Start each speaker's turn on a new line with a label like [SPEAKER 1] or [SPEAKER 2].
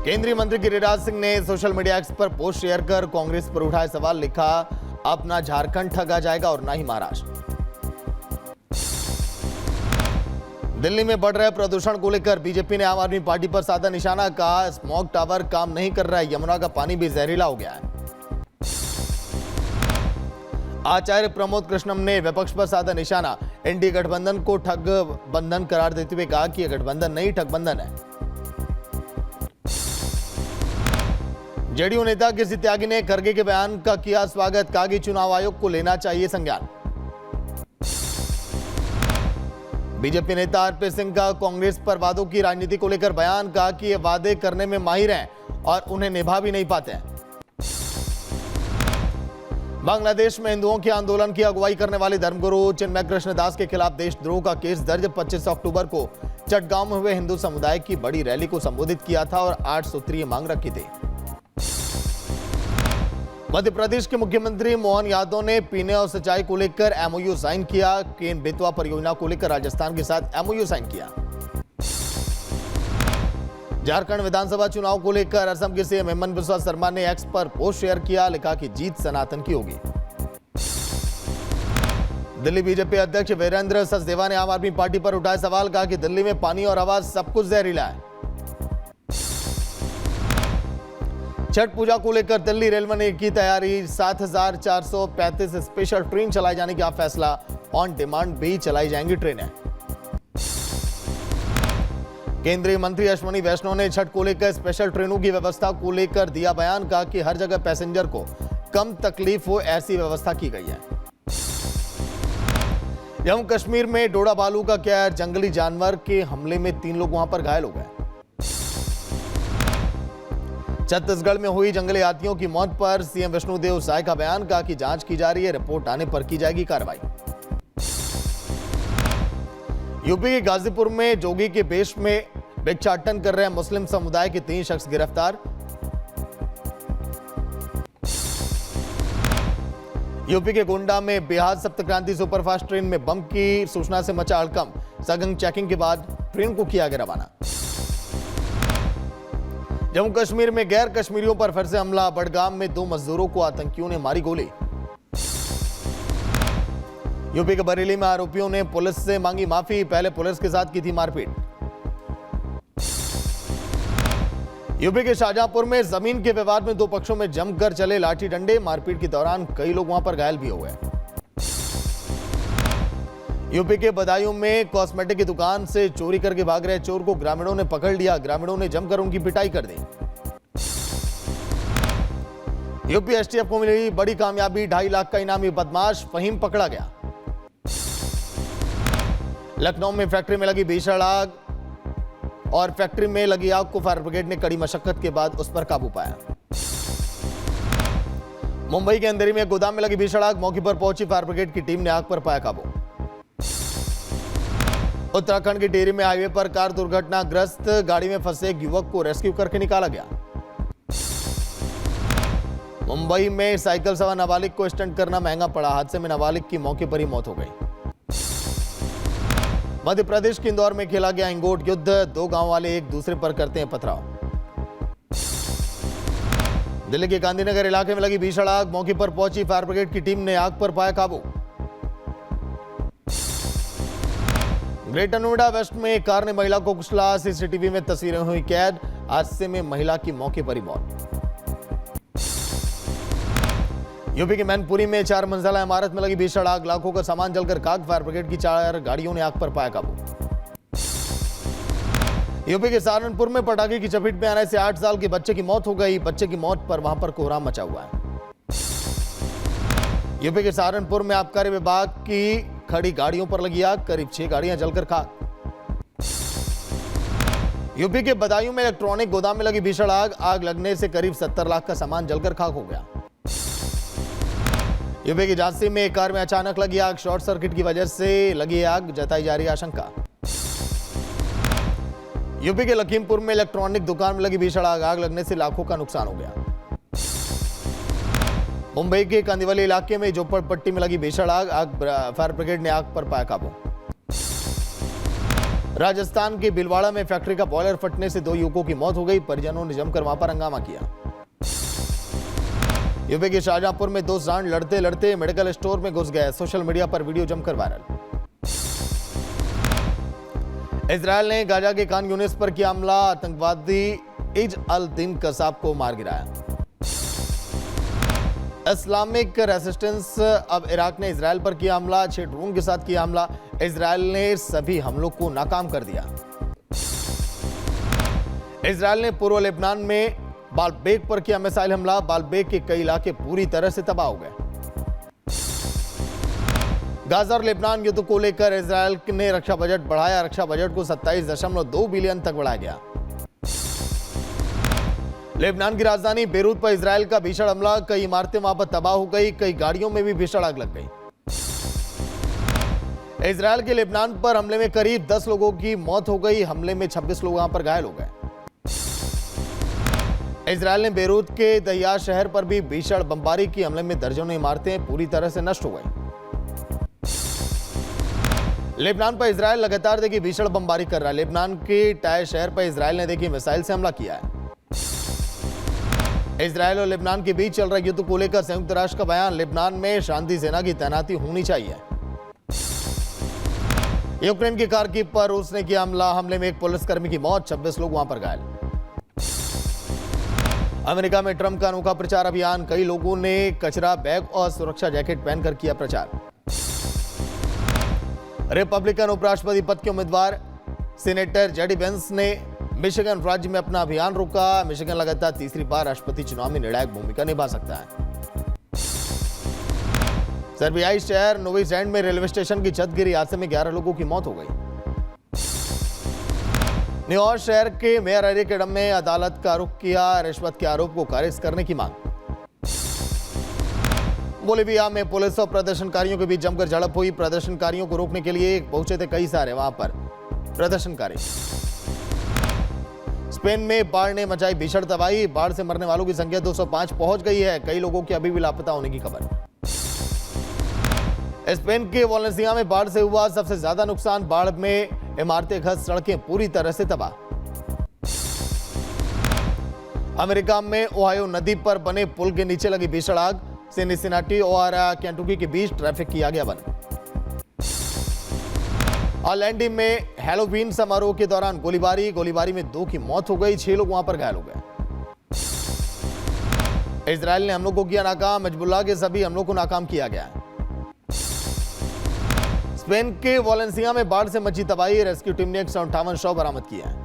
[SPEAKER 1] केंद्रीय मंत्री गिरिराज सिंह ने सोशल मीडिया एक्स पर पोस्ट शेयर कर कांग्रेस पर उठाए सवाल। लिखा, अपना झारखंड ठगा जाएगा और ना ही महाराष्ट्र। दिल्ली में बढ़ रहे प्रदूषण को लेकर बीजेपी ने आम आदमी पार्टी पर साधा निशाना। कहा, स्मॉग टावर काम नहीं कर रहा है, यमुना का पानी भी जहरीला हो गया है। आचार्य प्रमोद कृष्णम ने विपक्ष पर साधा निशाना। एनडीए गठबंधन को ठग बंधन करार देते हुए कहा कि यह गठबंधन नहीं ठगबंधन है। जेडीयू नेता किसी त्यागी ने खरगे के बयान का किया स्वागत। कहा कि चुनाव आयोग को लेना चाहिए संज्ञान। बीजेपी नेता आरपी सिंह का कांग्रेस पर वादों की राजनीति को लेकर बयान। कहा कि ये वादे करने में माहिर हैं और उन्हें निभा भी नहीं पाते हैं। बांग्लादेश में हिंदुओं के आंदोलन की अगुवाई करने वाले धर्मगुरु चिन्मय कृष्ण दास के खिलाफ देशद्रोह का केस दर्ज। 25 अक्टूबर को चटगांव में हुए हिंदू समुदाय की बड़ी रैली को संबोधित किया था और 8 सूत्रीय मांग रखी थी। मध्य प्रदेश के मुख्यमंत्री मोहन यादव ने पीने और सिंचाई को लेकर एमओयू साइन किया। केन बेतवा परियोजना को लेकर राजस्थान के साथ एमओयू साइन किया। झारखंड विधानसभा चुनाव को लेकर असम के सीएम हेमंत बिस्वा शर्मा ने एक्स पर पोस्ट शेयर किया। लिखा कि जीत सनातन की होगी। दिल्ली बीजेपी अध्यक्ष वीरेंद्र सचदेवा ने आम आदमी पार्टी पर उठाए सवाल। कहा कि दिल्ली में पानी और आवाज सब कुछ जहरीला है। छठ पूजा को लेकर दिल्ली रेलवे ने की तैयारी। 7,435 स्पेशल ट्रेन चलाए जाने का फैसला। ऑन डिमांड भी चलाई जाएंगी ट्रेनें। केंद्रीय मंत्री अश्विनी वैष्णव ने छठ को लेकर स्पेशल ट्रेनों की व्यवस्था को लेकर दिया बयान। कहा कि हर जगह पैसेंजर को कम तकलीफ हो, ऐसी व्यवस्था की गई है। जम्मू कश्मीर में डोडा भालू का कहर। जंगली जानवर के हमले में 3 लोग वहां पर घायल हो गए। छत्तीसगढ़ में हुई जंगली हाथियों की मौत पर सीएम विष्णुदेव साय का बयान। कहा कि जांच की जा रही है, रिपोर्ट आने पर की जाएगी कार्रवाई। यूपी के गाजीपुर में जोगी के वेश में भिक्षाटन कर रहे मुस्लिम समुदाय के 3 शख्स गिरफ्तार। यूपी के गोंडा में बिहार सप्तक्रांति सुपरफास्ट ट्रेन में बम की सूचना से मचा हड़कंप। सघन चेकिंग के बाद ट्रेन को किया गया रवाना। जम्मू कश्मीर में गैर कश्मीरियों पर फिर से हमला। बड़गाम में 2 मजदूरों को आतंकियों ने मारी गोली। यूपी के बरेली में आरोपियों ने पुलिस से मांगी माफी। पहले पुलिस के साथ की थी मारपीट। यूपी के शाहजहांपुर में जमीन के विवाद में 2 पक्षों में जमकर चले लाठी डंडे। मारपीट के दौरान कई लोग वहां पर घायल भी हो गए। यूपी के बदायूं में कॉस्मेटिक की दुकान से चोरी करके भाग रहे चोर को ग्रामीणों ने पकड़ लिया। ग्रामीणों ने जमकर उनकी पिटाई कर दी। यूपी एसटीएफ को मिली बड़ी कामयाबी। 2.5 लाख का इनामी बदमाश फहीम पकड़ा गया। लखनऊ में फैक्ट्री में लगी भीषण आग और फैक्ट्री में लगी आग को फायर ब्रिगेड ने कड़ी मशक्कत के बाद उस पर काबू पाया। मुंबई के अंधेरी में गोदाम में लगी भीषण आग। मौके पर पहुंची फायर ब्रिगेड की टीम ने आग पर पाया काबू। उत्तराखंड के टिहरी में हाईवे पर कार दुर्घटनाग्रस्त गाड़ी में फंसे एक युवक को रेस्क्यू करके निकाला गया। मुंबई में साइकिल सवार नाबालिग को स्टंट करना महंगा पड़ा। हादसे में नाबालिग की मौके पर ही मौत हो गई। मध्य प्रदेश के इंदौर में खेला गया इंगोट युद्ध। 2 गांव वाले एक दूसरे पर करते हैं पथराव। दिल्ली के गांधीनगर इलाके में लगी भीषण आग। मौके पर पहुंची फायर ब्रिगेड की टीम ने आग पर पाया काबू। ग्रेटर नोएडा वेस्ट में एक कार ने महिला को कुचला। सीसीटीवी में तस्वीरें हुई कैद। हादसे में महिला की मौके पर ही मौत। यूपी के मैनपुरी में 4 मंजिला इमारत में लगी भीषण आग। लाखों का सामान जलकर खाक। फायर ब्रिगेड की 4 गाड़ियों ने आग पर पाया काबू। यूपी के सहारनपुर में पटाखे की चपेट में आने से 8 साल के बच्चे की मौत हो गई। बच्चे की मौत पर वहां पर कोहराम मचा हुआ है। यूपी के सहारनपुर में आबकारी विभाग की खड़ी गाड़ियों पर लगी आग। करीब 6 गाड़ियां जलकर खाक। यूपी के बदायूं में इलेक्ट्रॉनिक गोदाम में लगी भीषण आग। आग लगने से करीब 70 लाख का सामान जलकर खाक हो गया। यूपी की झांसी में एक कार में अचानक लगी आग। शॉर्ट सर्किट की वजह से लगी आग, जताई जा रही आशंका। यूपी के लखीमपुर में इलेक्ट्रॉनिक दुकान में लगी भीषण आग। आग लगने से लाखों का नुकसान हो गया। मुंबई के कांदिवली इलाके में झोपड़पट्टी में लगी भीषण आग। फायर ब्रिगेड ने आग पर पाया काबू। राजस्थान के भीलवाड़ा में फैक्ट्री का बॉयलर फटने से 2 युवकों की मौत हो गई। परिजनों ने जमकर वहां पर हंगामा किया। यूपी के शाहजहांपुर में 2 सांड लड़ते लड़ते मेडिकल स्टोर में घुस गए। सोशल मीडिया पर वीडियो जमकर वायरल। इजरायल ने गाजा के खान यूनिस पर किया हमला। आतंकवादी इज अल दिन कसाब को मार गिराया। इस्लामिक रेसिस्टेंस अब इराक ने इजरायल पर किया हमला। 6 ड्रोन के साथ किया हमला। इजरायल ने सभी हमलों को नाकाम कर दिया। इजरायल ने पूर्व लेबनान में बालबेक पर किया मिसाइल हमला। बालबेक के कई इलाके पूरी तरह से तबाह हो गए। गाजा और लेबनान युद्ध को लेकर इजरायल ने रक्षा बजट बढ़ाया। रक्षा बजट को 27.2 बिलियन तक बढ़ाया गया। लेबनान की राजधानी बेरूत पर इजरायल का भीषण हमला। कई इमारतें वहां पर तबाह हो गई। कई गाड़ियों में भी भीषण आग लग गई। इजरायल के लेबनान पर हमले में करीब 10 लोगों की मौत हो गई। हमले में 26 लोग वहां पर घायल हो गए। इजरायल ने बेरूत के दहिया शहर पर भी भीषण बमबारी की। हमले में दर्जनों इमारतें पूरी तरह से नष्ट हो गई। लेबनान पर इजरायल लगातार देखिए भीषण बमबारी कर रहा है। लेबनान के टायर शहर पर इजरायल ने देखिए मिसाइल से हमला किया है। इजरायल और लेबनान के बीच चल रहे युद्ध को लेकर संयुक्त राष्ट्र का बयान। लेबनान में शांति सेना की तैनाती होनी चाहिए। यूक्रेन की खार्किव पर रूस ने किया हमला। हमले में एक पुलिसकर्मी की मौत, 26 लोग वहां पर घायल। अमेरिका में ट्रंप का अनोखा प्रचार अभियान। कई लोगों ने कचरा बैग और सुरक्षा जैकेट पहनकर किया प्रचार। रिपब्लिकन उपराष्ट्रपति पद के उम्मीदवार सीनेटर जेडी वेंस ने मिशिगन राज्य में अपना अभियान रोका। मिशिगन लगातार तीसरी बार राष्ट्रपति चुनाव में निर्णायक भूमिका निभा सकता है। सर्बियाई शहर नोवी सैंड में रेलवे स्टेशन की छत गिरी। हादसे में 11 लोगों की मौत हो गई। न्यूयॉर्क शहर के मेयर एरिक एडम ने अदालत का रुख किया। रिश्वत के आरोप को खारिज करने की मांग। बोलीविया में पुलिस और प्रदर्शनकारियों के बीच जमकर झड़प हुई। प्रदर्शनकारियों को रोकने के लिए पहुंचे थे कई सारे वहां पर प्रदर्शनकारी। स्पेन में बाढ़ ने मचाई भीषण तबाही। बाढ़ से मरने वालों की संख्या 205 पहुंच गई है। कई लोगों के अभी भी लापता होने की खबर। स्पेन के वालेंसिया में बाढ़ से हुआ सबसे ज्यादा नुकसान। बाढ़ में इमारतें, घर, सड़कें पूरी तरह से तबाह। अमेरिका में ओहायो नदी पर बने पुल के नीचे लगी भीषण आग। सिनसिनाटी और केंटुकी के बीच ट्रैफिक किया गया बंद। ऑरलैंडो में हैलोवीन समारोह के दौरान गोलीबारी में 2 की मौत हो गई। 6 लोग वहां पर घायल हो गए। इजरायल ने हमलों को किया नाकाम। हिजबुल्लाह के सभी हमलों को नाकाम किया गया। स्पेन के वालेंसिया में बाढ़ से मची तबाही। रेस्क्यू टीम ने 158 शव बरामद किया है।